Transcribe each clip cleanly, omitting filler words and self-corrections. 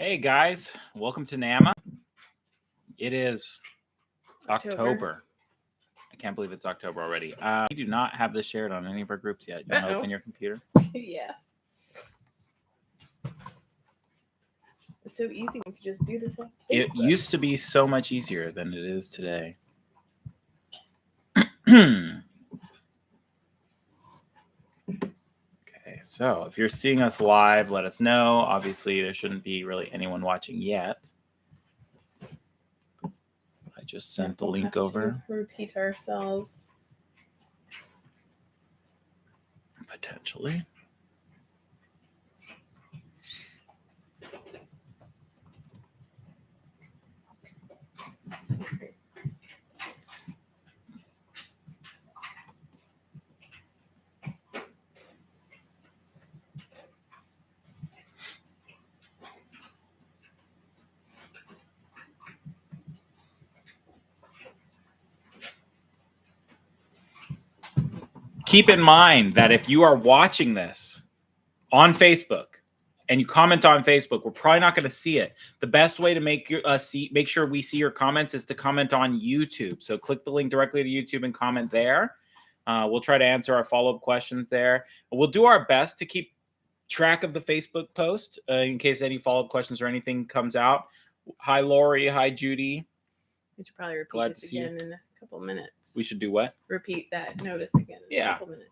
Hey guys, welcome to NAMA. It is October. I can't believe it's October already. We do not have this shared on any of our groups yet. You want to open your computer? Yeah. It's so easy if you just do this on It Facebook. used to be so much easier than it is today. Okay, so if you're seeing us live, let us know. Obviously, there shouldn't be really anyone watching yet. I just sent the We'll link have to over. repeat ourselves. Potentially. Keep in mind that if you are watching this on Facebook and you comment on Facebook, we're probably not going to see it. The best way to make sure we see your comments is to comment on YouTube. So click the link directly to YouTube and comment there. We'll try to answer our follow-up questions there. We'll do our best to keep track of the Facebook post in case any follow-up questions or anything comes out. Hi, Lori. Hi, Judy. We should probably repeat Glad to this see again in a couple minutes. We should do what? Repeat that notice again in a couple minutes.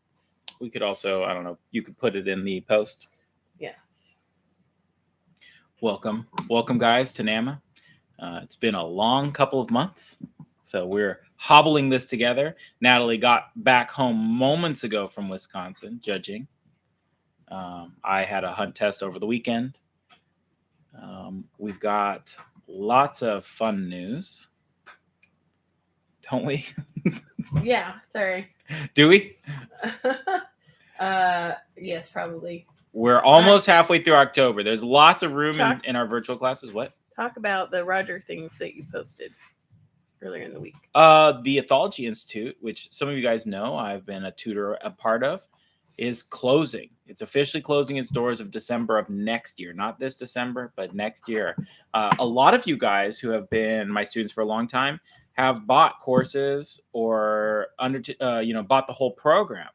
We could also, I don't know, you could put it in the post. Yes. Welcome, guys, to NAMA. It's been a long couple of months, so we're hobbling this together. Natalie got back home moments ago from Wisconsin, judging. I had a hunt test over the weekend. We've got lots of fun news, don't we? Yeah, sorry. Do we? Yes, probably. We're almost halfway through October. There's lots of room in our virtual classes. What? Talk about the Roger things that you posted earlier in the week. The Ethology Institute, which some of you guys know I've been a part of, is closing. It's officially closing its doors of December of next year. Not this December, but next year. A lot of you guys who have been my students for a long time have bought courses or bought the whole program.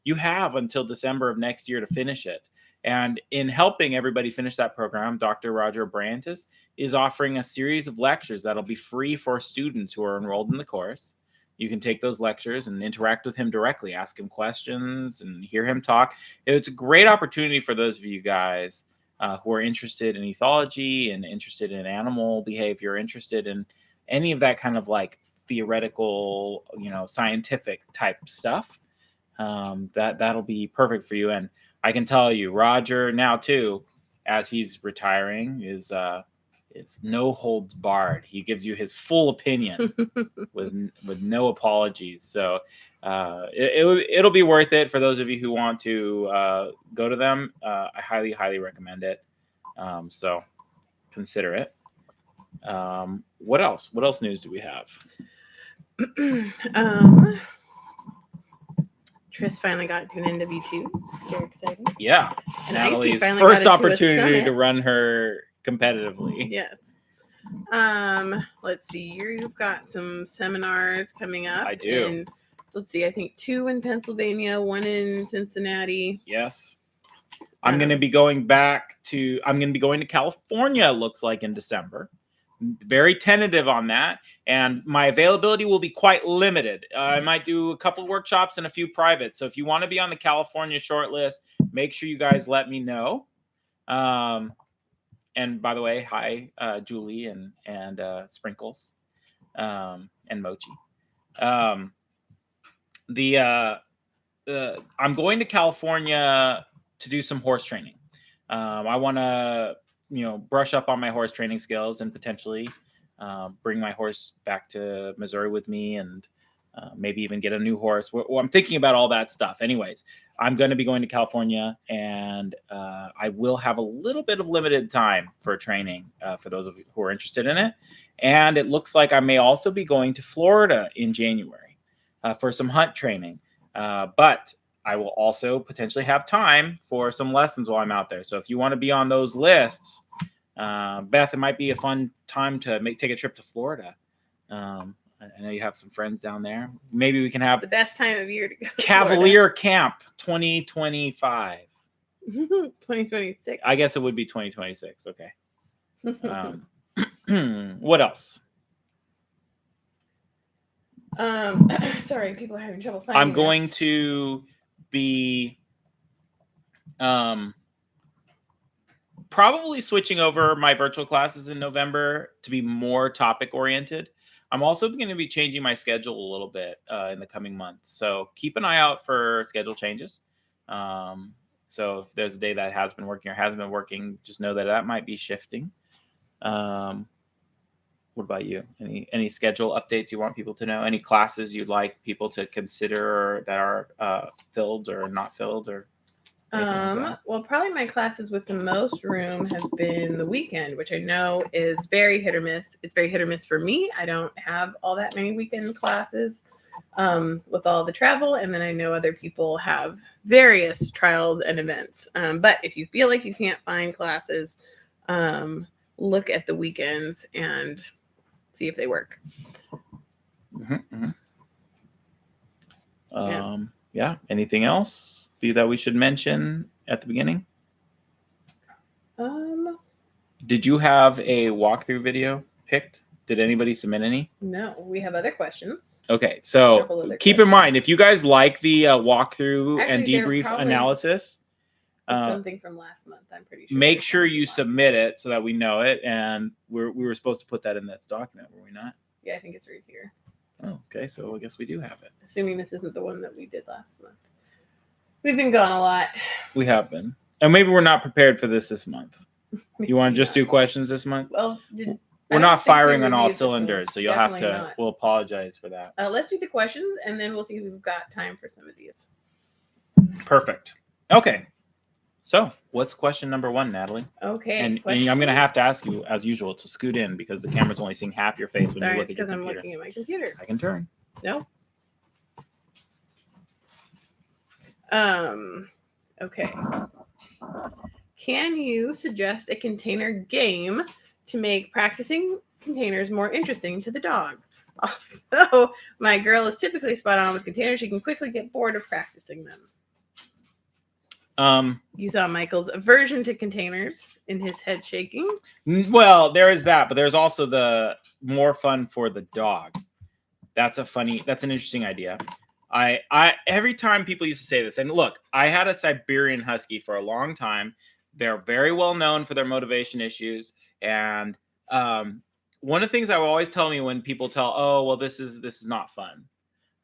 You have until December of next year to finish it. And in helping everybody finish that program, Dr. Roger Brantis is offering a series of lectures that'll be free for students who are enrolled in the course. You can take those lectures and interact with him directly, ask him questions and hear him talk. It's a great opportunity for those of you guys who are interested in ethology and interested in animal behavior, interested in any of that kind of like theoretical, scientific type stuff. That'll be perfect for you. And I can tell you, Roger now too, as he's retiring, is it's no holds barred. He gives you his full opinion with no apologies. So it'll be worth it for those of you who want to go to them. I highly recommend it. So consider it. What else? What else news do we have? Tris finally got to an NW2. Very exciting. Yeah. And Natalie's first opportunity to run her competitively. Yes. Let's see. You've got some seminars coming up. I do. And let's see. I think 2 in Pennsylvania, 1 in Cincinnati. Yes. I'm going to be going to California, it looks like, in December. Very tentative on that. And my availability will be quite limited. I might do a couple workshops and a few private. So if you want to be on the California shortlist, make sure you guys let me know. And by the way, hi, Julie and Sprinkles and Mochi. I'm going to California to do some horse training. I want to, brush up on my horse training skills and potentially bring my horse back to Missouri with me and maybe even get a new horse. Well, I'm thinking about all that stuff. Anyways, I'm going to be going to California, and I will have a little bit of limited time for training for those of you who are interested in it. And it looks like I may also be going to Florida in January for some hunt training. But I will also potentially have time for some lessons while I'm out there. So if you want to be on those lists, Beth, it might be a fun time to take a trip to Florida. I know you have some friends down there. Maybe we can have The best time of year to go. to Cavalier Camp 2025. 2026. I guess it would be 2026. Okay. What else? Sorry, people are having trouble finding I'm going this. to be probably switching over my virtual classes in November to be more topic oriented. I'm also going to be changing my schedule a little bit in the coming months. So keep an eye out for schedule changes. So if there's a day that has been working or hasn't been working, just know that that might be shifting. What about you? Any schedule updates you want people to know? Any classes you'd like people to consider that are filled or not filled or anything like that? Well, probably my classes with the most room have been the weekend, which I know is very hit or miss. It's very hit or miss for me. I don't have all that many weekend classes with all the travel, and then I know other people have various trials and events. But if you feel like you can't find classes, look at the weekends and see if they work. Yeah. Anything else that we should mention at the beginning? Did you have a walkthrough video picked? Did anybody submit any? No, we have other questions. So keep in mind, if you guys like the walkthrough and debrief analysis, something from last month, I'm pretty sure. Make sure you submit it so that we know it. And we were supposed to put that in that document, were we not? Yeah, I think it's right here. Oh, okay. So I guess we do have it. Assuming this isn't the one that we did last month. We've been gone a lot. We have been. And maybe we're not prepared for this month. You want to just do questions this month? Well, we're not firing on all cylinders, so you'll have to. We'll apologize for that. Let's do the questions, and then we'll see if we've got time for some of these. Perfect. Okay. So, what's question number 1, Natalie? Okay. And I'm going to have to ask you, as usual, to scoot in because the camera's only seeing half your face when you look at your computer. Because I'm looking at my computer. I can turn. No. Okay. Can you suggest a container game to make practicing containers more interesting to the dog? Although my girl is typically spot on with containers, she can quickly get bored of practicing them. You saw Michael's aversion to containers in his head shaking. Well, there is that, but there's also the more fun for the dog. That's an interesting idea. I every time people used to say this, and look, I had a Siberian Husky for a long time. They're very well known for their motivation issues. And one of the things I will always tell me when people tell, oh, well, this is not fun.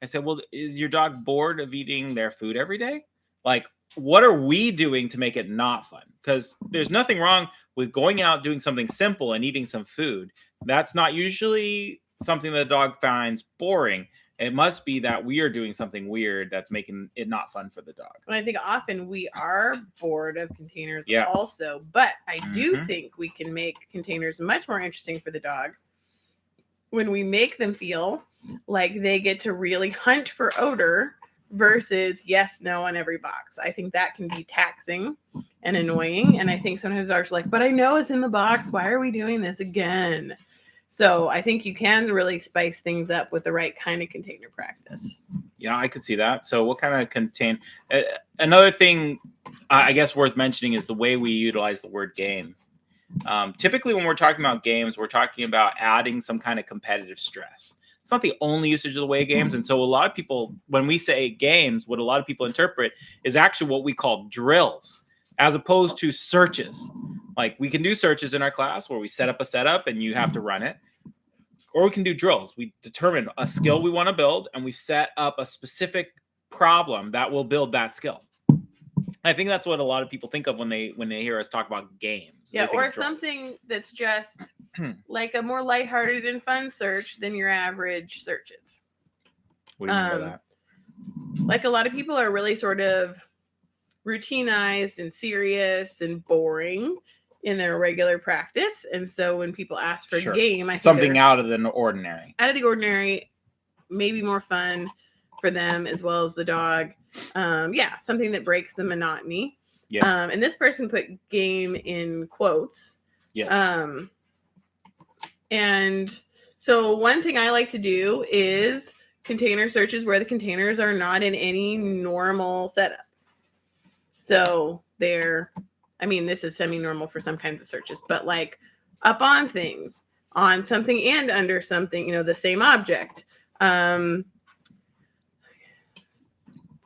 I said, well, is your dog bored of eating their food every day? Like, what are we doing to make it not fun? Because there's nothing wrong with going out, doing something simple and eating some food. That's not usually something that the dog finds boring. It must be that we are doing something weird that's making it not fun for the dog. And I think often we are bored of containers Yes. also, but I do think we can make containers much more interesting for the dog when we make them feel like they get to really hunt for odor versus yes, no on every box. I think that can be taxing and annoying. And I think sometimes dogs are like, but I know it's in the box. Why are we doing this again? So I think you can really spice things up with the right kind of container practice. Yeah, I could see that. So what kind of another thing I guess worth mentioning is the way we utilize the word games. Typically when we're talking about games, we're talking about adding some kind of competitive stress. It's not the only usage of the way games. And so a lot of people, when we say games, what a lot of people interpret is actually what we call drills, as opposed to searches. Like we can do searches in our class where we set up a setup and you have to run it. Or we can do drills. We determine a skill we want to build and we set up a specific problem that will build that skill. I think that's what a lot of people think of when they hear us talk about games. Yeah, or something that's just like a more lighthearted and fun search than your average searches. What do you mean by that? Like a lot of people are really sort of routinized and serious and boring in their regular practice. And so when people ask for a game, I think something out of the ordinary. Out of the ordinary, maybe more fun for them as well as the dog. Something that breaks the monotony. Yeah. And this person put game in quotes. Yes. And so one thing I like to do is container searches where the containers are not in any normal setup. So they're, I mean, this is semi-normal for some kinds of searches, but like up on things, on something and under something, the same object.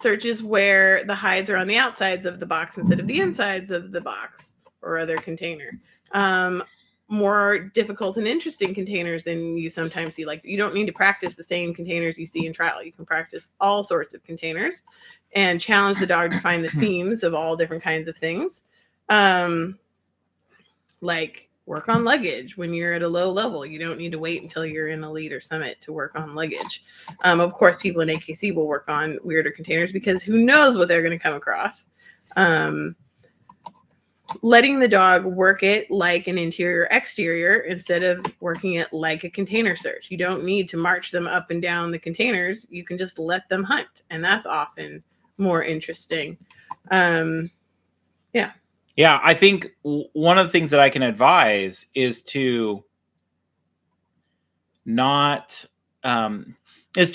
Searches where the hides are on the outsides of the box instead of the insides of the box or other container. More difficult and interesting containers than you sometimes see. Like, you don't need to practice the same containers you see in trial. You can practice all sorts of containers and challenge the dog to find the seams of all different kinds of things. Like work on luggage when you're at a low level. You don't need to wait until you're in elite or summit to work on luggage. Of course, people in AKC will work on weirder containers because who knows what they're going to come across. Letting the dog work it like an interior exterior instead of working it like a container search. You don't need to march them up and down the containers. You can just let them hunt, and that's often more interesting. Yeah, I think one of the things that I can advise is to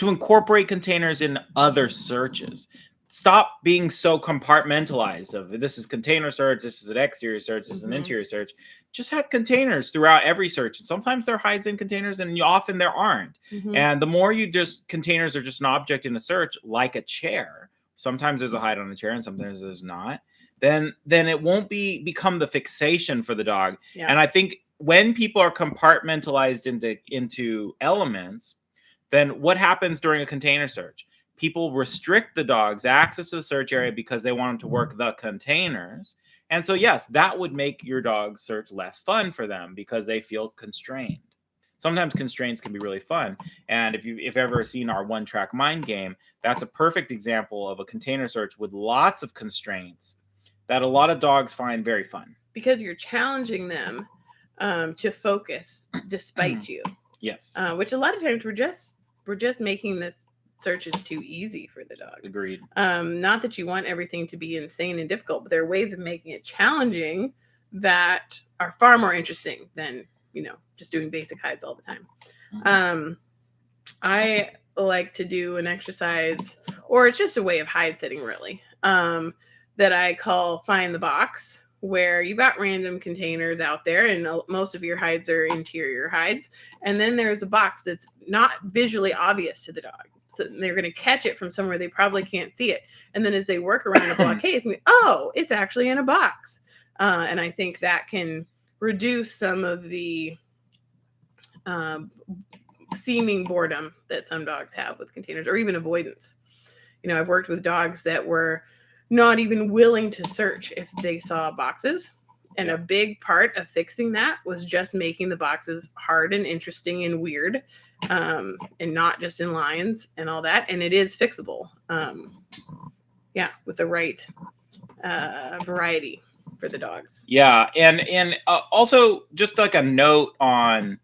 incorporate containers in other searches. Stop being so compartmentalized of this is container search, this is an exterior search, this is an interior search. Just have containers throughout every search. And sometimes there are hides in containers and often there aren't. And the more containers are just an object in a search, like a chair. Sometimes there's a hide on a chair and sometimes there's not. Then it won't become the fixation for the dog. Yeah. And I think when people are compartmentalized into elements, then what happens during a container search? People restrict the dog's access to the search area because they want them to work the containers. And so, yes, that would make your dog's search less fun for them because they feel constrained. Sometimes constraints can be really fun. And if you've ever seen our one-track mind game, that's a perfect example of a container search with lots of constraints that a lot of dogs find very fun. Because you're challenging them to focus despite you. Yes. Which a lot of times we're just making this searches too easy for the dog. Agreed. Not that you want everything to be insane and difficult, but there are ways of making it challenging that are far more interesting than, just doing basic hides all the time. I like to do an exercise, or it's just a way of hide setting really, that I call Find the Box, where you've got random containers out there and most of your hides are interior hides. And then there's a box that's not visually obvious to the dog. So they're going to catch it from somewhere they probably can't see it. And then as they work around a blockade, it's going to be, oh, it's actually in a box. And I think that can reduce some of the seeming boredom that some dogs have with containers, or even avoidance. I've worked with dogs that were not even willing to search if they saw boxes. And a big part of fixing that was just making the boxes hard and interesting and weird, and not just in lines and all that. And it is fixable. With the right variety for the dogs. Yeah. And also just like a note on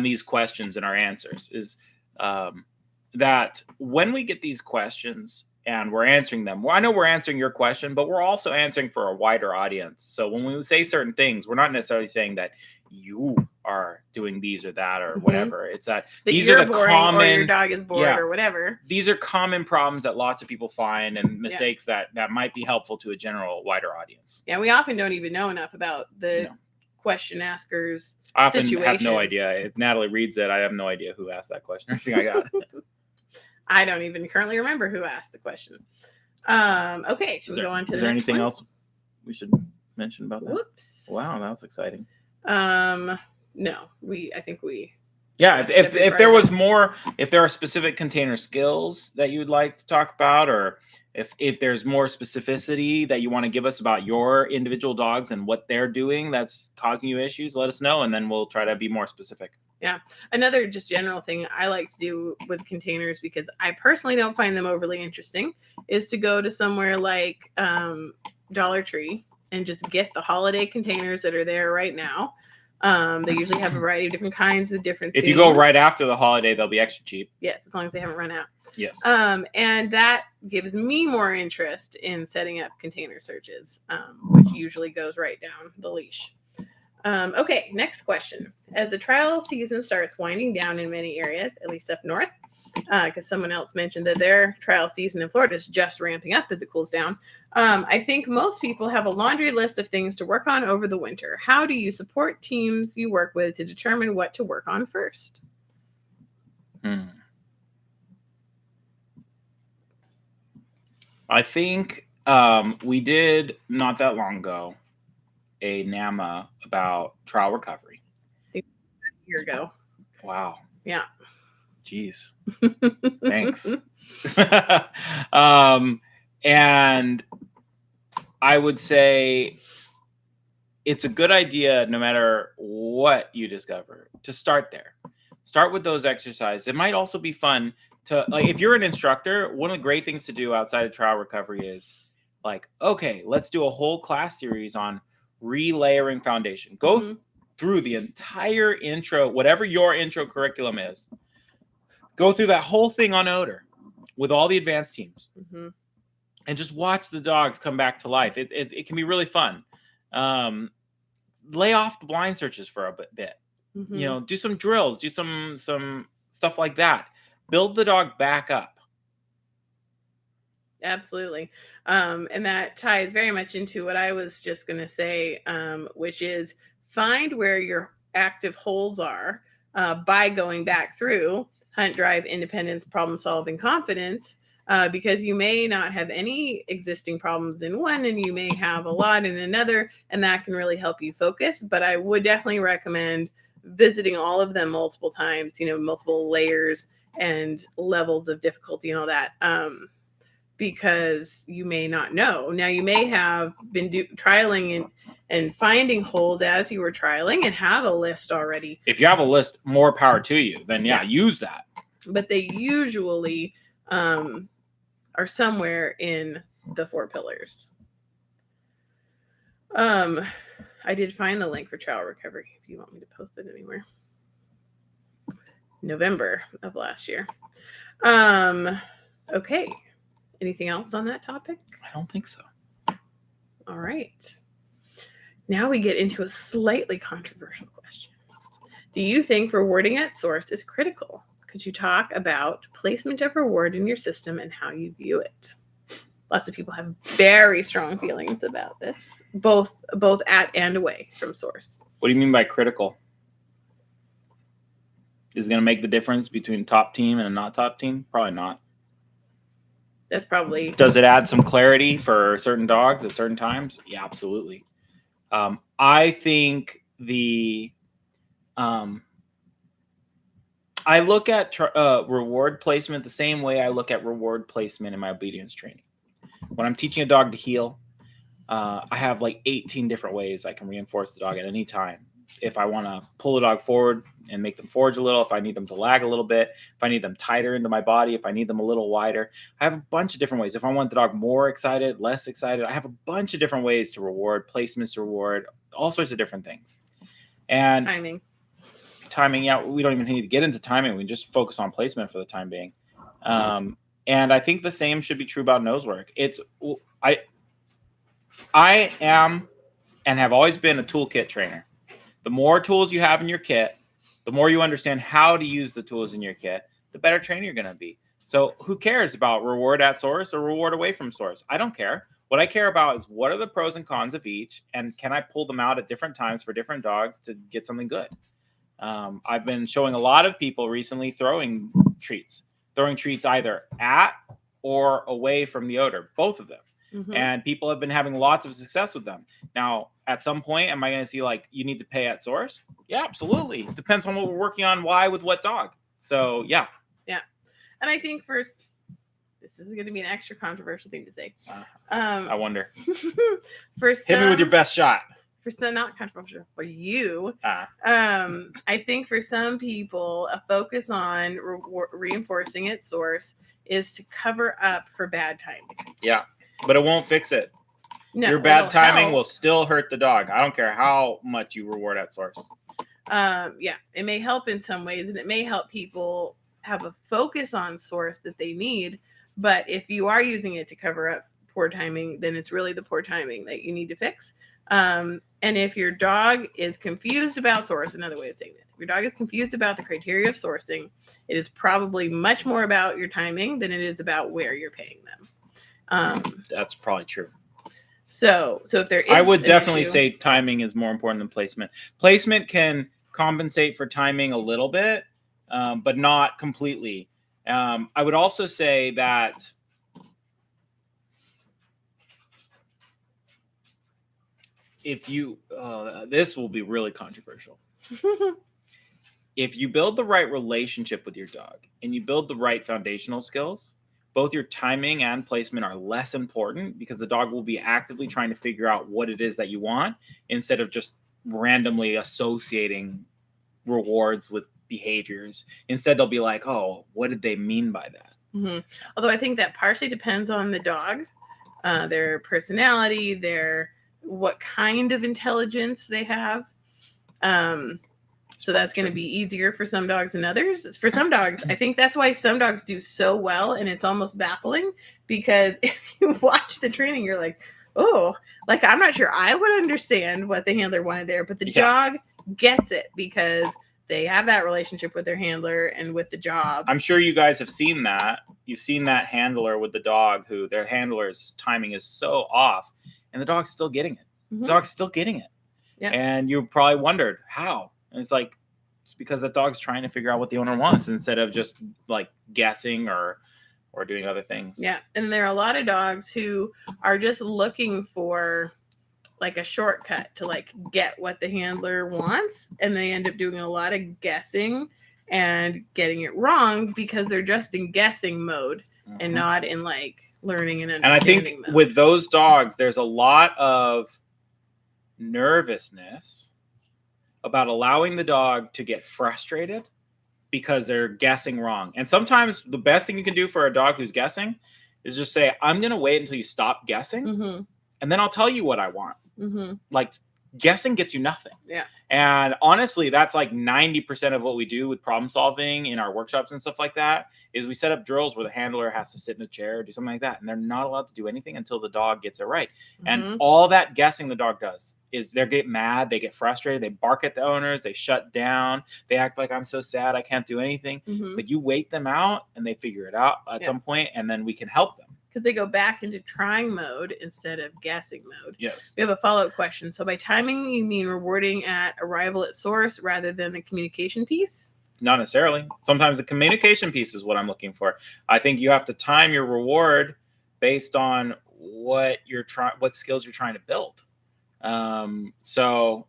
these questions and our answers is that when we get these questions, and we're answering them. Well, I know we're answering your question, but we're also answering for a wider audience. So when we say certain things, we're not necessarily saying that you are doing these or that or whatever. It's that these are the common, or your dog is bored or whatever. These are common problems that lots of people find and mistakes that might be helpful to a general wider audience. Yeah, we often don't even know enough about the question askers. I often have no idea. If Natalie reads it, I have no idea who asked that question. I think I got it. I don't even currently remember who asked the question. Okay, should we go on to the next one? Is there anything else we should mention about that? Whoops. Wow, that was exciting. No, I think we. Yeah, if there was more, if there are specific container skills that you would like to talk about, or if there's more specificity that you want to give us about your individual dogs and what they're doing that's causing you issues, let us know, and then we'll try to be more specific. Yeah. Another just general thing I like to do with containers, because I personally don't find them overly interesting, is to go to somewhere like Dollar Tree and just get the holiday containers that are there right now. They usually have a variety of different kinds with different If you go right after the holiday, they'll be extra cheap. Yes, as long as they haven't run out. Yes. And that gives me more interest in setting up container searches, which usually goes right down the leash. Okay, next question. As the trial season starts winding down in many areas, at least up north, because someone else mentioned that their trial season in Florida is just ramping up as it cools down. I think most people have a laundry list of things to work on over the winter. How do you support teams you work with to determine what to work on first? I think we did not that long ago a NAMA about trial recovery. A year ago. Wow. Yeah. Jeez. Thanks. And I would say it's a good idea, no matter what you discover, to start there. Start with those exercises. It might also be fun to, like, if you're an instructor, one of the great things to do outside of trial recovery is like, okay, let's do a whole class series on relayering foundation. Go through the entire intro, whatever your intro curriculum is. Go through that whole thing on odor with all the advanced teams, and just watch the dogs come back to life. It can be really fun. Lay off the blind searches for a bit. You know, do some drills, do some stuff like that. Build the dog back up. Absolutely. And that ties very much into what I was just going to say, which is find where your active holes are by going back through hunt, drive, independence, problem solving, confidence, because you may not have any existing problems in one and you may have a lot in another, and that can really help you focus. But I would definitely recommend visiting all of them multiple times, multiple layers and levels of difficulty and all that. Because you may not know. Now, you may have been trialing and finding holes as you were trialing and have a list already. If you have a list, more power to you. Then use that. But they usually are somewhere in the 4 pillars. I did find the link for trial recovery if you want me to post it anywhere. November of last year. Okay. Anything else on that topic? I don't think so. All right. Now we get into a slightly controversial question. Do you think rewarding at source is critical? Could you talk about placement of reward in your system and how you view it? Lots of people have very strong feelings about this, both at and away from source. What do you mean by critical? Is it going to make the difference between top team and a not top team? Probably not. That's probably... Does it add some clarity for certain dogs at certain times? Yeah, absolutely. I think I look at reward placement the same way I look at reward placement in my obedience training. When I'm teaching a dog to heel, I have like 18 different ways I can reinforce the dog at any time. If I want to pull the dog forward and make them forage a little, if I need them to lag a little bit, if I need them tighter into my body, if I need them a little wider, I have a bunch of different ways. If I want the dog more excited, less excited, I have a bunch of different ways to reward, placements to reward, all sorts of different things. And timing, yeah, we don't even need to get into timing. We just focus on placement for the time being. And I think the same should be true about nose work. I am and have always been a toolkit trainer. The more tools you have in your kit, the more you understand how to use the tools in your kit, the better trainer you're going to be. So who cares about reward at source or reward away from source? I don't care. What I care about is what are the pros and cons of each, and can I pull them out at different times for different dogs to get something good? I've been showing a lot of people recently throwing treats either at or away from the odor, both of them. And people have been having lots of success with them. Now, at some point, am I going to see like you need to pay at source? Yeah, absolutely. Depends on what we're working on. Why with what dog? So yeah. And I think first, this is going to be an extra controversial thing to say. I wonder. For some, hit me with your best shot. For some, not controversial for you. I think for some people, a focus on reinforcing at source is to cover up for bad timing. Yeah. But it won't fix it. No, your bad timing will still hurt the dog. I don't care how much you reward at source. It may help in some ways, and it may help people have a focus on source that they need. But if you are using it to cover up poor timing, then it's really the poor timing that you need to fix. And if your dog is confused about source, another way of saying this, if your dog is confused about the criteria of sourcing, it is probably much more about your timing than it is about where you're paying them. That's probably true. So if there is, I would an definitely issue, say timing is more important than placement. Placement can compensate for timing a little bit, but not completely. I would also say that if you, this will be really controversial. If you build the right relationship with your dog and you build the right foundational skills, both your timing and placement are less important because the dog will be actively trying to figure out what it is that you want instead of just randomly associating rewards with behaviors. Instead, they'll be like, oh, what did they mean by that? Mhm. Although I think that partially depends on the dog, their personality, what kind of intelligence they have. So that's going to be easier for some dogs than others. For some dogs, I think that's why some dogs do so well, and it's almost baffling because if you watch the training, you're like, oh, like I'm not sure I would understand what the handler wanted there, but the dog gets it because they have that relationship with their handler and with the job. I'm sure you guys have seen that. You've seen that handler with the dog who their handler's timing is so off, and the dog's still getting it. Mhm. The dog's still getting it. Yeah. And you probably wondered how. And it's like, it's because the dog's trying to figure out what the owner wants instead of just like guessing or doing other things. Yeah. And there are a lot of dogs who are just looking for like a shortcut to like get what the handler wants. And they end up doing a lot of guessing and getting it wrong because they're just in guessing mode and not in like learning and understanding. And I think with those dogs, there's a lot of nervousness about allowing the dog to get frustrated because they're guessing wrong. And sometimes the best thing you can do for a dog who's guessing is just say, I'm going to wait until you stop guessing, and then I'll tell you what I want. Like, guessing gets you nothing. Yeah. And honestly, that's like 90% of what we do with problem solving in our workshops and stuff like that is we set up drills where the handler has to sit in a chair or do something like that. And they're not allowed to do anything until the dog gets it right. And all that guessing the dog does is they get mad, they get frustrated, they bark at the owners, they shut down, they act like I'm so sad, I can't do anything. But you wait them out and they figure it out at some point, and then we can help them. Because they go back into trying mode instead of guessing mode. Yes. We have a follow-up question. So by timing, you mean rewarding at arrival at source rather than the communication piece? Not necessarily. Sometimes the communication piece is what I'm looking for. I think you have to time your reward based on what skills you're trying to build. So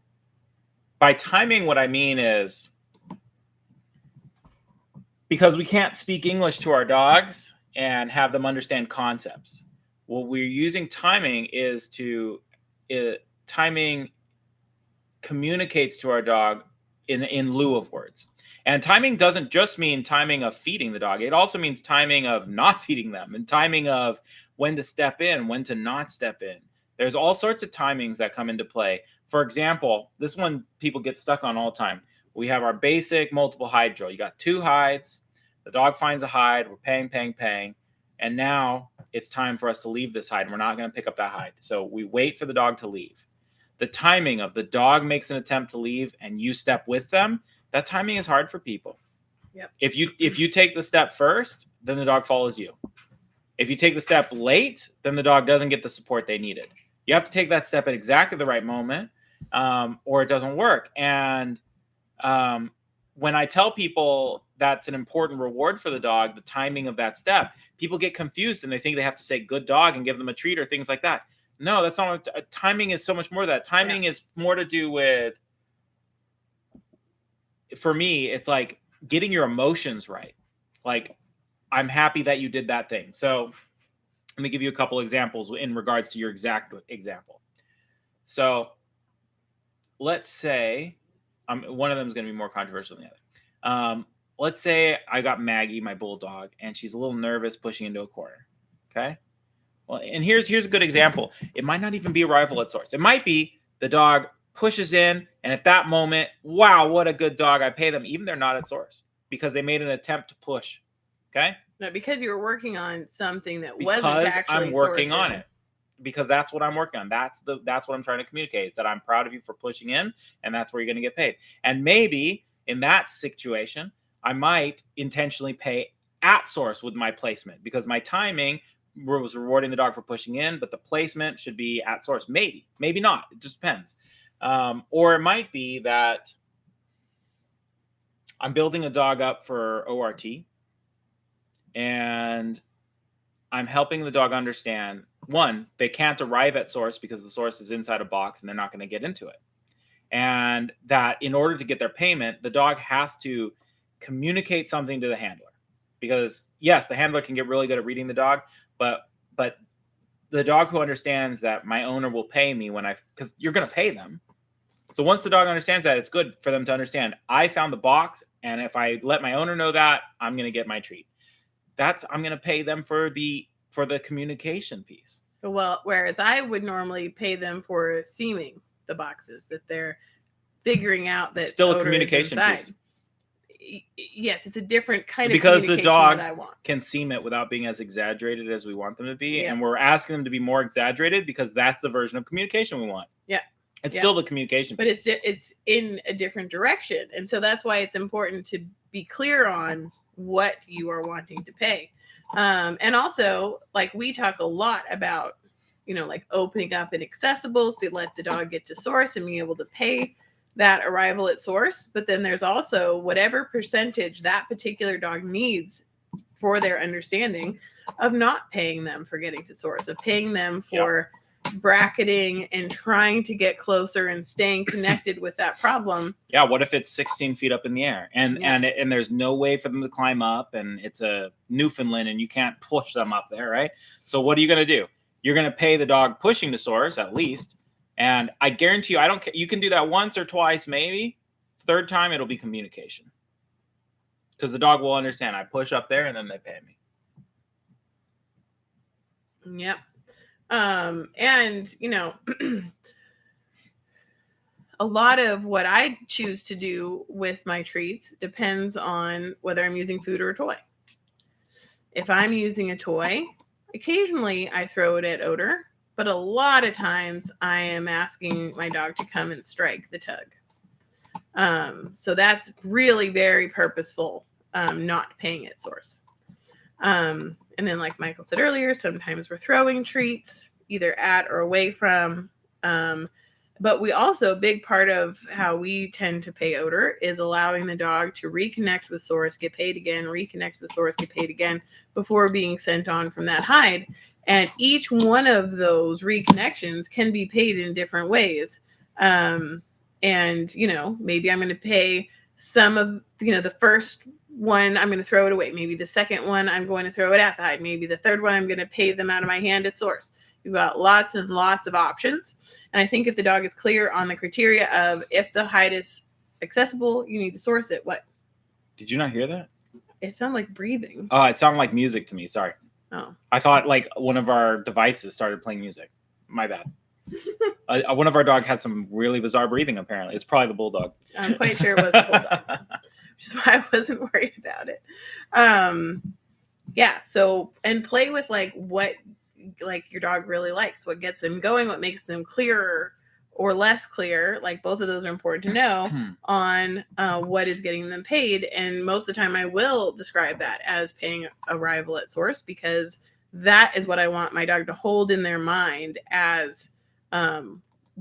by timing, what I mean is because we can't speak English to our dogs and have them understand concepts. What we're using timing is timing communicates to our dog in lieu of words. And timing doesn't just mean timing of feeding the dog. It also means timing of not feeding them and timing of when to step in, when to not step in. There's all sorts of timings that come into play. For example, this one people get stuck on all the time. We have our basic multiple hide drill. You got 2 hides. The dog finds a hide. We're paying. And now it's time for us to leave this hide. And we're not going to pick up that hide. So we wait for the dog to leave. The timing of the dog makes an attempt to leave and you step with them, that timing is hard for people. Yep. If you take the step first, then the dog follows you. If you take the step late, then the dog doesn't get the support they needed. You have to take that step at exactly the right moment, or it doesn't work. And when I tell people that's an important reward for the dog, the timing of that step, people get confused and they think they have to say good dog and give them a treat or things like that. No, that's not what timing is. So much more of that. Timing is more to do with, for me, it's like getting your emotions right. Like, I'm happy that you did that thing. So let me give you a couple examples in regards to your exact example. So let's say one of them is going to be more controversial than the other. Let's say I got Maggie, my bulldog, and she's a little nervous pushing into a corner. Okay. Well, and here's a good example. It might not even be arrival at source. It might be the dog pushes in, and at that moment, wow, what a good dog. I pay them, even they're not at source, because they made an attempt to push. Okay. No, because you were working on something that because wasn't actually I'm working on it. because that's what I'm working on. That's what I'm trying to communicate. Is that I'm proud of you for pushing in, and that's where you're going to get paid. And maybe in that situation, I might intentionally pay at source with my placement because my timing was rewarding the dog for pushing in, but the placement should be at source. Maybe not. It just depends. Or it might be that I'm building a dog up for ORT, and I'm helping the dog understand, one, they can't arrive at source because the source is inside a box and they're not going to get into it. And that in order to get their payment, the dog has to communicate something to the handler. Because yes, the handler can get really good at reading the dog, but the dog who understands that my owner will pay me because you're going to pay them. So once the dog understands that, it's good for them to understand I found the box, and if I let my owner know that, I'm going to get my treat. I'm going to pay them for the communication piece. Well, whereas I would normally pay them for seaming the boxes, that they're figuring out that it's still a communication piece. Yes, it's a different kind because of communication the dog that I want. Can seam it without being as exaggerated as we want them to be, and we're asking them to be more exaggerated because that's the version of communication we want. Yeah. It's still the communication piece. But it's in a different direction. And so that's why it's important to be clear on what you are wanting to pay. And also, like, we talk a lot about, like opening up an accessibles to let the dog get to source and being able to pay that arrival at source. But then there's also whatever percentage that particular dog needs for their understanding of not paying them for getting to source, of paying them for bracketing and trying to get closer and staying connected with that problem. Yeah, what if it's 16 feet up in the air and there's no way for them to climb up, and it's a Newfoundland and you can't push them up there, right? So what are you going to do? You're going to pay the dog pushing to source at least, and I guarantee you, I don't care. You can do that once or twice, maybe. Third time, it'll be communication, because the dog will understand. I push up there, and then they pay me. Yep. And a lot of what I choose to do with my treats depends on whether I'm using food or a toy. If I'm using a toy, occasionally I throw it at odor, but a lot of times I am asking my dog to come and strike the tug. So that's really very purposeful, not paying at source. And then, like Michael said earlier, sometimes we're throwing treats either at or away from. But we also, a big part of how we tend to pay odor is allowing the dog to reconnect with source, get paid again, reconnect with source, get paid again before being sent on from that hide. And each one of those reconnections can be paid in different ways. And, maybe I'm going to pay some of, the first one, I'm going to throw it away. Maybe the second one, I'm going to throw it at the hide. Maybe the third one, I'm going to pay them out of my hand at source. You've got lots and lots of options. And I think if the dog is clear on the criteria of if the hide is accessible, you need to source it. What? Did you not hear that? It sounded like breathing. Oh, it sounded like music to me. Sorry. Oh. I thought like one of our devices started playing music. My bad. One of our dog had some really bizarre breathing, apparently. It's probably the bulldog. I'm quite sure it was the bulldog. Which is why I wasn't worried about it. So, and play with like what your dog really likes, what gets them going, what makes them clearer or less clear. Like both of those are important to know on what is getting them paid. And most of the time I will describe that as paying arrival at source, because that is what I want my dog to hold in their mind as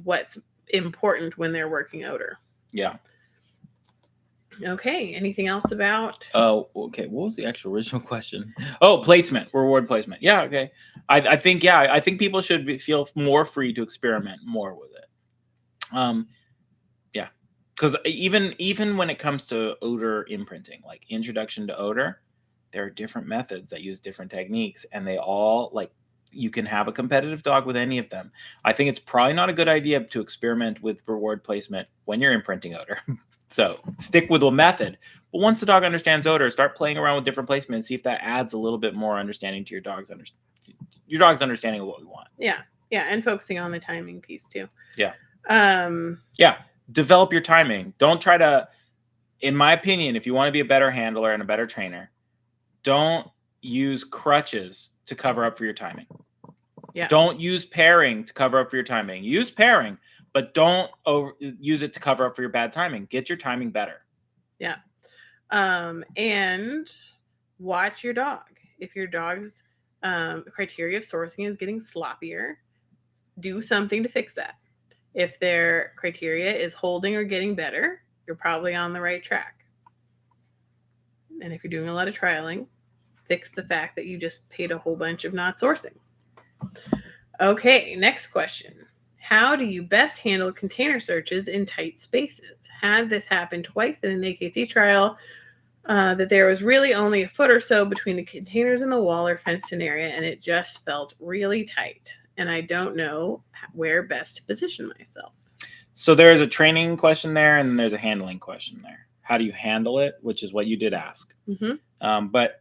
what's important when they're working odor. Yeah. Okay. Anything else about? Oh, okay. What was the actual original question? Oh, placement, reward placement. Yeah. Okay. I think people should feel more free to experiment more with it. Yeah. Because even when it comes to odor imprinting, like introduction to odor, there are different methods that use different techniques, and they all you can have a competitive dog with any of them. I think it's probably not a good idea to experiment with reward placement when you're imprinting odor. So stick with a method. But once the dog understands odor, start playing around with different placements. See if that adds a little bit more understanding to your dog's understanding of what we want. Yeah. Yeah. And focusing on the timing piece too. Yeah. Develop your timing. Don't try to, in my opinion, if you want to be a better handler and a better trainer, don't use crutches to cover up for your timing. Yeah. Don't use pairing to cover up for your timing. Use pairing, but don't use it to cover up for your bad timing. Get your timing better. Yeah. And watch your dog. If your dog's criteria of sourcing is getting sloppier, do something to fix that. If their criteria is holding or getting better, you're probably on the right track. And if you're doing a lot of trialing, fix the fact that you just paid a whole bunch of not sourcing. Okay, next question. How do you best handle container searches in tight spaces? Had this happen twice in an AKC trial, that there was really only a foot or so between the containers and the wall or fenced-in area, and it just felt really tight. And I don't know where best to position myself. So there's a training question there, and then there's a handling question there. How do you handle it, which is what you did ask. But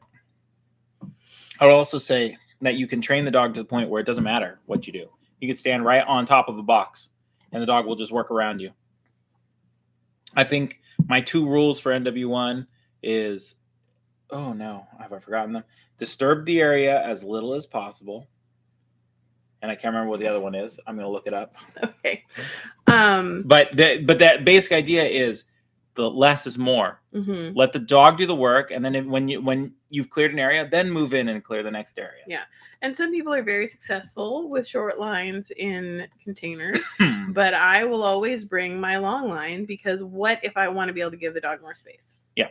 I would also say that you can train the dog to the point where it doesn't matter what you do. You can stand right on top of a box, and the dog will just work around you. I think my 2 rules for NW1 is, oh no, have I forgotten them? Disturb the area as little as possible. And I can't remember what the other one is. I'm going to look it up. Okay. But that basic idea is the less is more. Let the dog do the work, and then when you've cleared an area, then move in and clear the next area. Yeah. And some people are very successful with short lines in containers, but I will always bring my long line, because what if I want to be able to give the dog more space? Yeah,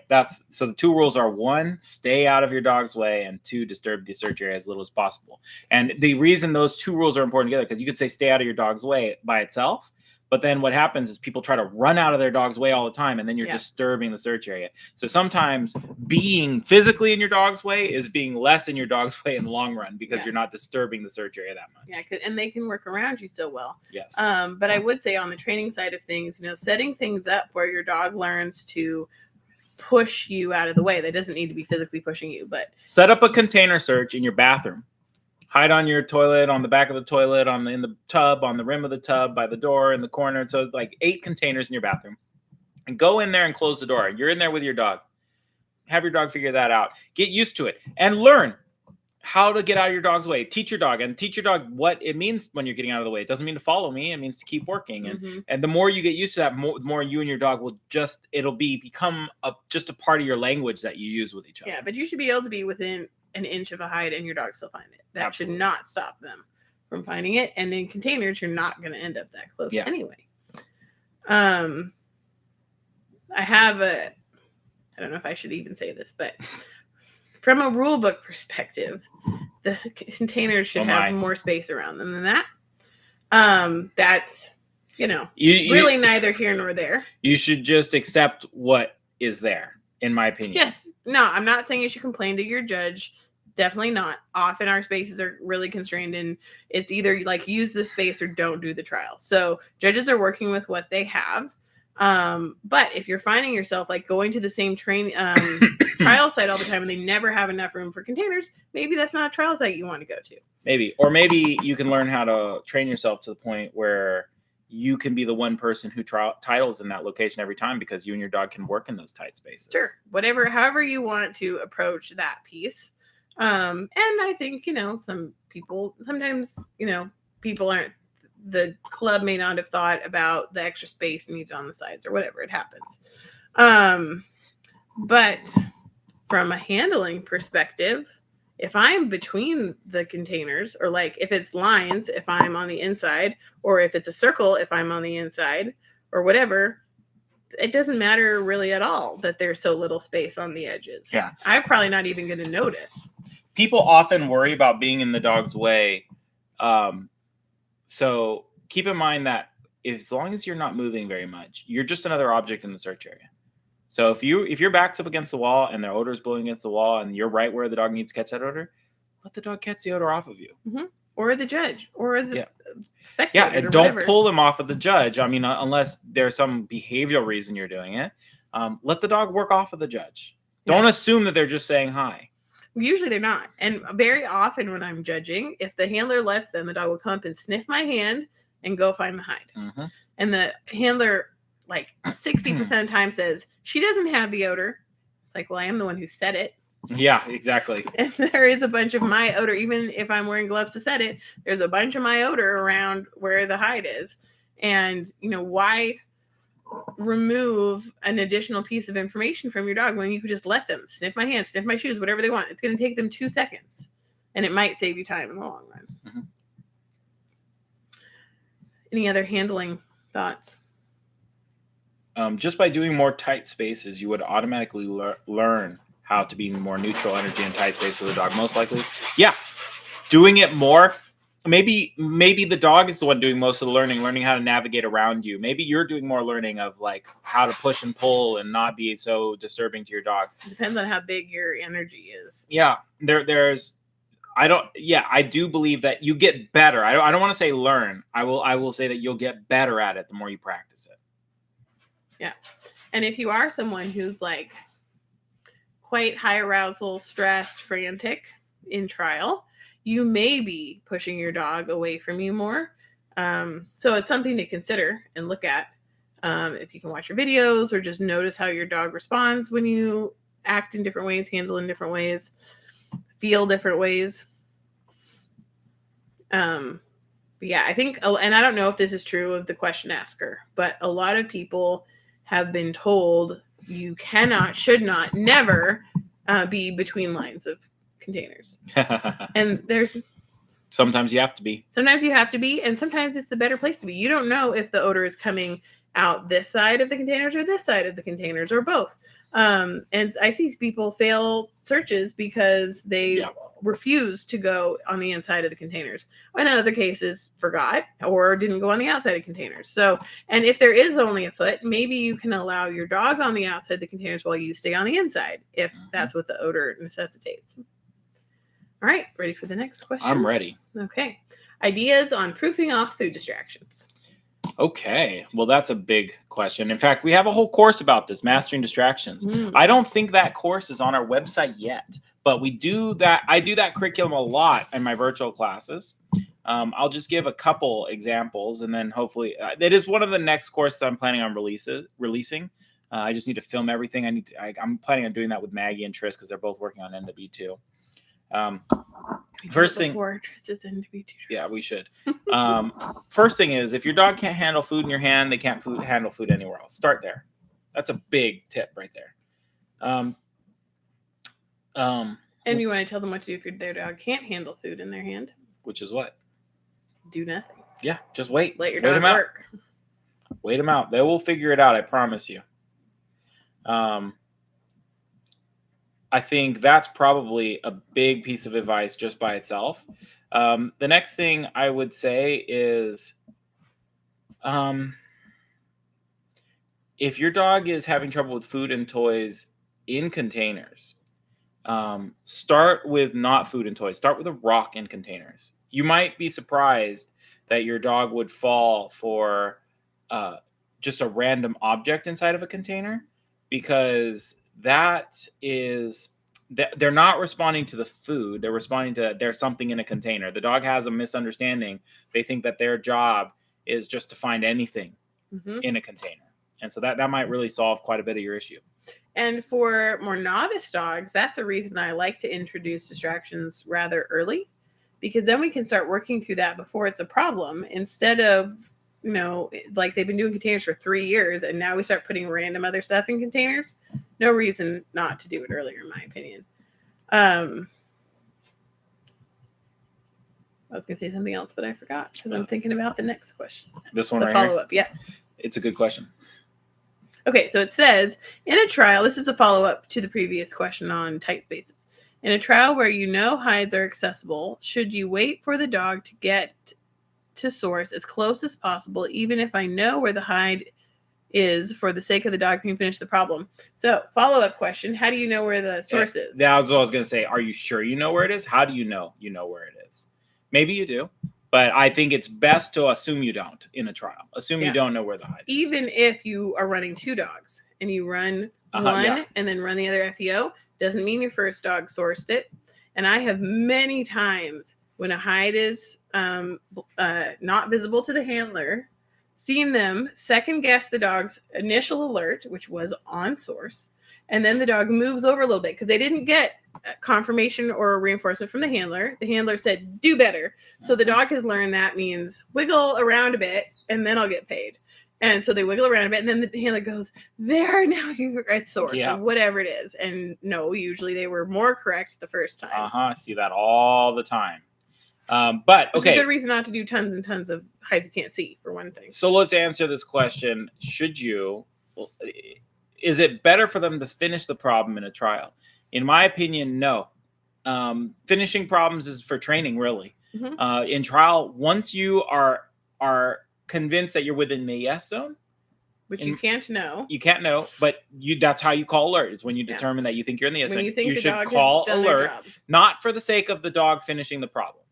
so the 2 rules are: 1, stay out of your dog's way, and 2, disturb the search area as little as possible. And the reason those 2 rules are important together, because you could say stay out of your dog's way by itself, but then what happens is people try to run out of their dog's way all the time, and then you're disturbing the search area. So sometimes being physically in your dog's way is being less in your dog's way in the long run, because you're not disturbing the search area that much. Yeah, and they can work around you so well. Yes. But I would say on the training side of things, setting things up where your dog learns to push you out of the way. That doesn't need to be physically pushing you, but set up a container search in your bathroom. Hide on your toilet, on the back of the toilet, in the tub, on the rim of the tub, by the door, in the corner. So like 8 containers in your bathroom. And go in there and close the door. You're in there with your dog. Have your dog figure that out. Get used to it. And learn how to get out of your dog's way. Teach your dog what it means when you're getting out of the way. It doesn't mean to follow me. It means to keep working. And the more you get used to that, the more you and your dog will become just a part of your language that you use with each other. Yeah, but you should be able to be within an inch of a hide and your dog still find it. That should not stop them from finding it. And in containers, you're not going to end up that close anyway. I don't know if I should even say this, but from a rule book perspective, the containers should have more space around them than that. That's, really neither here nor there. You should just accept what is there, in my opinion. Yes. No, I'm not saying you should complain to your judge. Definitely not. Often our spaces are really constrained, and it's either like use the space or don't do the trial. So judges are working with what they have. But if you're finding yourself like going to the same trial site all the time and they never have enough room for containers, maybe that's not a trial site you want to go to. Maybe you can learn how to train yourself to the point where you can be the one person who titles in that location every time, because you and your dog can work in those tight spaces. Sure. However you want to approach that piece. And I think, some people, sometimes, people aren't, the club may not have thought about the extra space needed on the sides or whatever, it happens. But from a handling perspective, if I'm between the containers, or like if it's lines, if I'm on the inside, or if it's a circle, if I'm on the inside, or whatever, it doesn't matter really at all that there's so little space on the edges. Yeah. I'm probably not even going to notice. People often worry about being in the dog's way. So keep in mind that as long as you're not moving very much, you're just another object in the search area. So if your back's up against the wall and the odor is blowing against the wall and you're right where the dog needs to catch that odor, let the dog catch the odor off of you. Or the judge, or the spectator. Yeah, and don't pull them off of the judge. I mean, unless there's some behavioral reason you're doing it. Let the dog work off of the judge. Don't assume that they're just saying hi. Usually they're not. And very often when I'm judging, if the handler lets them, the dog will come up and sniff my hand and go find the hide. And the handler, like 60% of the time, says, she doesn't have the odor. It's like, well, I am the one who said it. Yeah, exactly. And there is a bunch of my odor, even if I'm wearing gloves to set it, there's a bunch of my odor around where the hide is. And, why remove an additional piece of information from your dog when you could just let them sniff my hands, sniff my shoes, whatever they want? It's going to take them 2 seconds, and it might save you time in the long run. Mm-hmm. Any other handling thoughts? Just by doing more tight spaces, you would automatically learn how to be more neutral energy in tight space with the dog. Most likely, yeah. Doing it more. Maybe the dog is the one doing most of the learning how to navigate around you. Maybe you're doing more learning of like how to push and pull and not be so disturbing to your dog. It depends on how big your energy is. Yeah, I do believe that you get better. I don't want to say learn. I will say that you'll get better at it the more you practice it. Yeah. And if you are someone who's like quite high arousal, stressed, frantic in trial, you may be pushing your dog away from you more. So it's something to consider and look at. If you can watch your videos or just notice how your dog responds when you act in different ways, handle in different ways, feel different ways. But yeah, I think, and I don't know if this is true of the question asker, but a lot of people have been told you cannot, should not, never be between lines of containers. And sometimes you have to be. Sometimes you have to be, and sometimes it's the better place to be. You don't know if the odor is coming out this side of the containers or this side of the containers or both. And I see people fail searches because they refuse to go on the inside of the containers. In other cases, forgot or didn't go on the outside of containers. So, and if there is only a foot, maybe you can allow your dog on the outside of the containers while you stay on the inside, if that's what the odor necessitates. All right, ready for the next question? I'm ready. Okay. Ideas on proofing off food distractions. Okay. Well, that's a big question. In fact, we have a whole course about this, Mastering Distractions. I don't think that course is on our website yet, but we do that. I do that curriculum a lot in my virtual classes. I'll just give a couple examples, and then hopefully it is one of the next courses I'm planning on releasing. I just need to film everything. I'm planning on doing that with Maggie and Tris because they're both working on NW2. First thing, yeah, we should. First thing is, if your dog can't handle food in your hand, they can't handle food anywhere else. Start there. That's a big tip right there. And you want to tell them what to do if their dog can't handle food in their hand? Which is what? Do nothing. Yeah, just wait. Let your dog work. Wait them out. They will figure it out. I promise you. I think that's probably a big piece of advice just by itself. The next thing I would say is, if your dog is having trouble with food and toys in containers, start with not food and toys. Start with a rock in containers. You might be surprised that your dog would fall for just a random object inside of a container, because they're not responding to the food. They're responding to there's something in a container. The dog has a misunderstanding. They think that their job is just to find anything in a container. And so that might really solve quite a bit of your issue. And for more novice dogs, that's a reason I like to introduce distractions rather early, because then we can start working through that before it's a problem, instead of, like they've been doing containers for 3 years and now we start putting random other stuff in containers. No reason not to do it earlier, in my opinion. I was going to say something else, but I forgot because I'm thinking about the next question. This one, the right follow-up, yeah. It's a good question. Okay, so it says, in a trial, this is a follow-up to the previous question on tight spaces. In a trial where hides are accessible, should you wait for the dog to get to source as close as possible, even if I know where the hide is, for the sake of the dog can finish the problem? So, follow-up question, how do you know where the source is? That was what I was going to say. Are you sure you know where it is? How do you know where it is? Maybe you do, but I think it's best to assume you don't in a trial. Assume you don't know where the hide is. Even if you are running 2 dogs and you run one and then run the other FEO, doesn't mean your first dog sourced it. And I have many times when a hide is not visible to the handler, seen them second guess the dog's initial alert, which was on source, and then the dog moves over a little bit because they didn't get confirmation or reinforcement from the handler. The handler said, do better. So the dog has learned that means wiggle around a bit and then I'll get paid. And so they wiggle around a bit and then the handler goes, there, now you're at source or whatever it is. And no, usually they were more correct the first time. I see that all the time. But okay. It's a good reason not to do tons and tons of hides you can't see, for one thing. So let's answer this question. Is it better for them to finish the problem in a trial? In my opinion, no. Finishing problems is for training, really. Mm-hmm. In trial, once you are convinced that you're within the yes zone, which you can't know. You can't know, but that's how you call alert. Is when you determine that you think you're in the yes zone. You should call alert, not for the sake of the dog finishing the problem,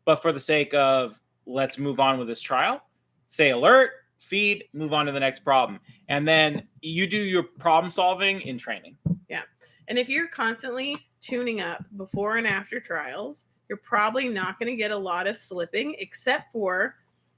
but for the sake of let's move on with this trial. Say alert, feed, move on to the next problem. And then you do your problem solving in training. Yeah. And if you're constantly tuning up before and after trials, you're probably not going to get a lot of slipping, except for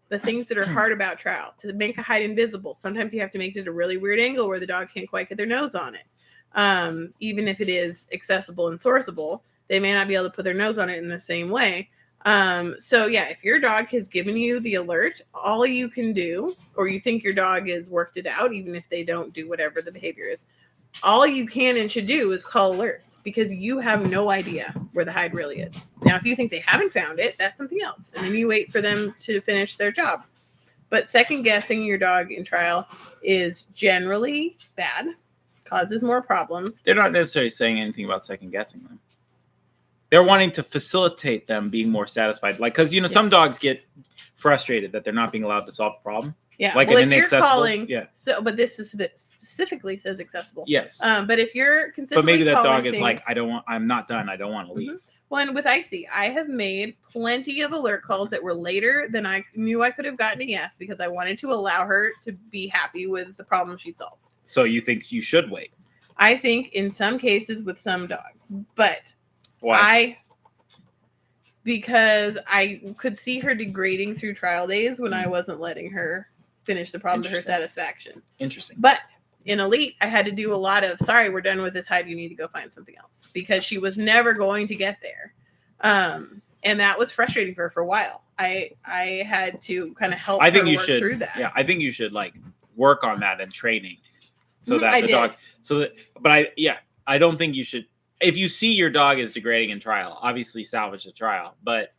the things that are hard about trial. To make a hide invisible, sometimes you have to make it a really weird angle where the dog can't quite get their nose on it. Even if it is accessible and sourceable, they may not be able to put their nose on it in the same way. So yeah, if your dog has given you the alert, all you can do, or you think your dog has worked it out, even if they don't do whatever the behavior is, all you can and should do is call alert, because you have no idea where the hide really is. Now, if you think they haven't found it, that's something else. And then you wait for them to finish their job. But second guessing your dog in trial is generally bad, causes more problems. They're not necessarily saying anything about second guessing them. They're wanting to facilitate them being more satisfied. Like, because, some dogs get frustrated that they're not being allowed to solve the problem. Yeah. Like well, if you're calling, so, but this specifically says accessible. Yes. But if you're consistently but maybe that dog is things, like, I'm not done. I don't want to leave. Mm-hmm. Well, and with Icy, I have made plenty of alert calls that were later than I knew I could have gotten a yes, because I wanted to allow her to be happy with the problem she solved. So you think you should wait? I think in some cases with some dogs, but why? Because I could see her degrading through trial days when I wasn't letting her finish the problem to her satisfaction. Interesting. But in Elite, I had to do a lot of, sorry, we're done with this hide, you need to go find something else, because she was never going to get there. And that was frustrating for her for a while. I had to kind of help her work through that. Yeah, I think you should work on that in training, so that the dog. So that, but I don't think you should. If you see your dog is degrading in trial, obviously salvage the trial. But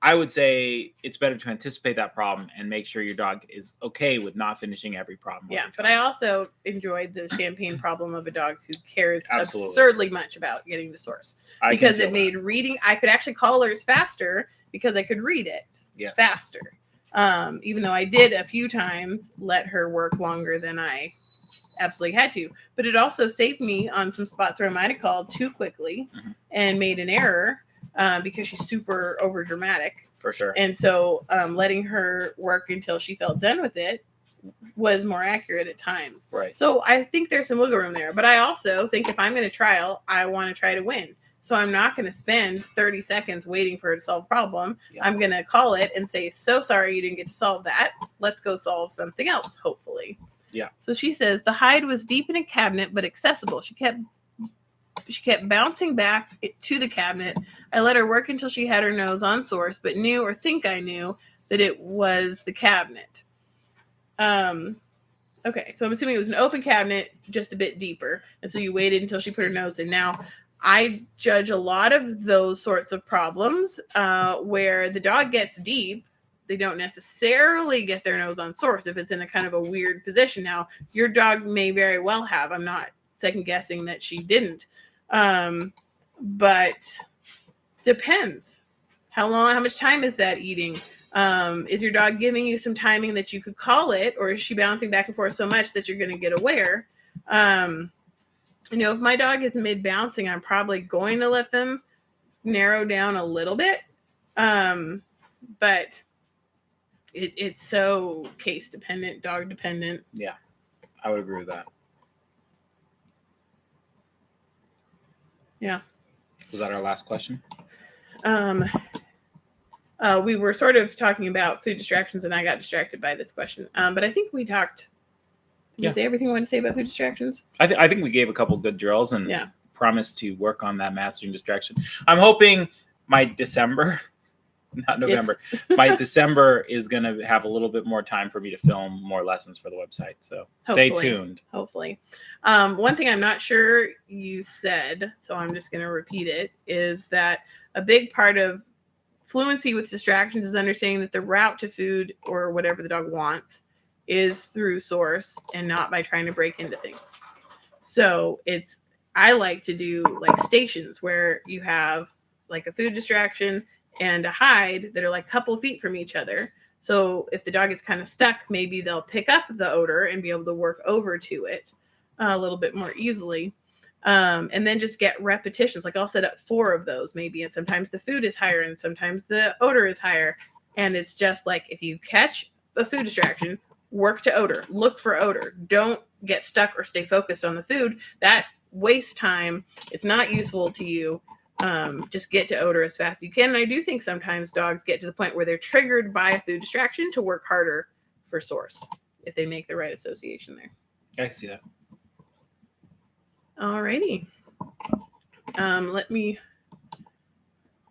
I would say it's better to anticipate that problem and make sure your dog is okay with not finishing every problem. Yeah, but I also enjoyed the champagne problem of a dog who cares absurdly much about getting to source. Because it made reading, I could actually call alerts faster because I could read it faster. Even though I did a few times let her work longer than I absolutely had to. But it also saved me on some spots where I might have called too quickly and made an error. Because she's super over dramatic. For sure. And so letting her work until she felt done with it was more accurate at times. Right. So I think there's some wiggle room there. But I also think if I'm going to trial, I want to try to win. So I'm not going to spend 30 seconds waiting for her to solve a problem. Yeah. I'm going to call it and say, so sorry you didn't get to solve that. Let's go solve something else, hopefully. Yeah. So she says, the hide was deep in a cabinet, but accessible. She kept bouncing back to the cabinet. I let her work until she had her nose on source, but knew or think I knew that it was the cabinet. Okay, so I'm assuming it was an open cabinet, just a bit deeper. And so you waited until she put her nose in. Now, I judge a lot of those sorts of problems where the dog gets deep. They don't necessarily get their nose on source if it's in a kind of a weird position. Now, your dog may very well have. I'm not second guessing that she didn't. But depends. How much time is that eating? Is your dog giving you some timing that you could call it, or is she bouncing back and forth so much that you're going to get aware? If my dog is mid bouncing, I'm probably going to let them narrow down a little bit. But it's so case dependent, dog dependent. Yeah, I would agree with that. Yeah. Was that our last question? We were sort of talking about food distractions, and I got distracted by this question. But I think we talked Did you say everything you want to say about food distractions? I think we gave a couple good drills and Yeah. promised to work on that mastering distraction. I'm hoping my December, not November, my December is going to have a little bit more time for me to film more lessons for the website. So stay tuned. Hopefully. One thing I'm not sure you said, so I'm just going to repeat it, is that a big part of fluency with distractions is understanding that the route to food or whatever the dog wants is through source and not by trying to break into things. So I like to do like stations where you have like a food distraction and a hide that are like a couple of feet from each other. So if the dog gets kind of stuck, maybe they'll pick up the odor and be able to work over to it a little bit more easily. And then just get repetitions. Like I'll set up 4 of those maybe. And sometimes the food is higher and sometimes the odor is higher. And it's just like, if you catch a food distraction, work to odor, look for odor. Don't get stuck or stay focused on the food. That wastes time. It's not useful to you. Just get to odor as fast as you can. And I do think sometimes dogs get to the point where they're triggered by a food distraction to work harder for source if they make the right association there. I can see that. Alrighty. Let me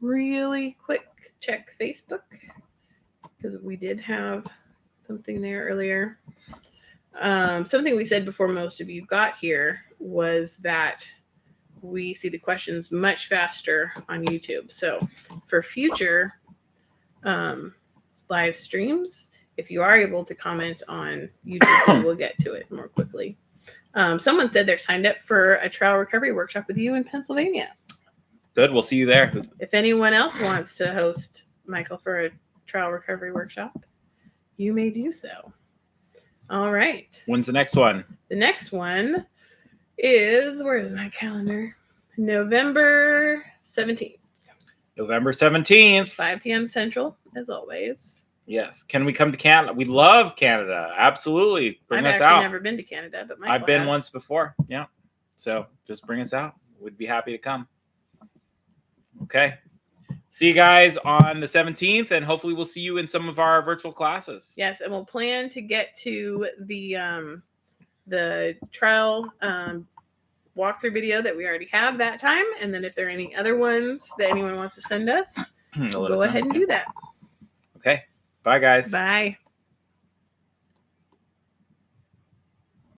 really quick check Facebook because we did have something there earlier. Something we said before most of you got here was that we see the questions much faster on YouTube. So for future live streams, if you are able to comment on YouTube, we'll get to it more quickly. Someone said they're signed up for a trial recovery workshop with you in Pennsylvania. Good. We'll see you there. If anyone else wants to host Michael for a trial recovery workshop, you may do so. All right. When's the next one? The next one is, where is my calendar? November 17th. November 17th. 5 p.m. Central, as always. Yes. Can we come to Canada? We love Canada. Absolutely. Bring us out. I've actually never been to Canada, but Michael I've been has. once before. Yeah. So just bring us out. We'd be happy to come. Okay. See you guys on the 17th, and hopefully we'll see you in some of our virtual classes. Yes, and we'll plan to get to the trial walkthrough video that we already have that time, and then if there are any other ones that anyone wants to send us, we'll go ahead and do that. Okay. Bye, guys. Bye.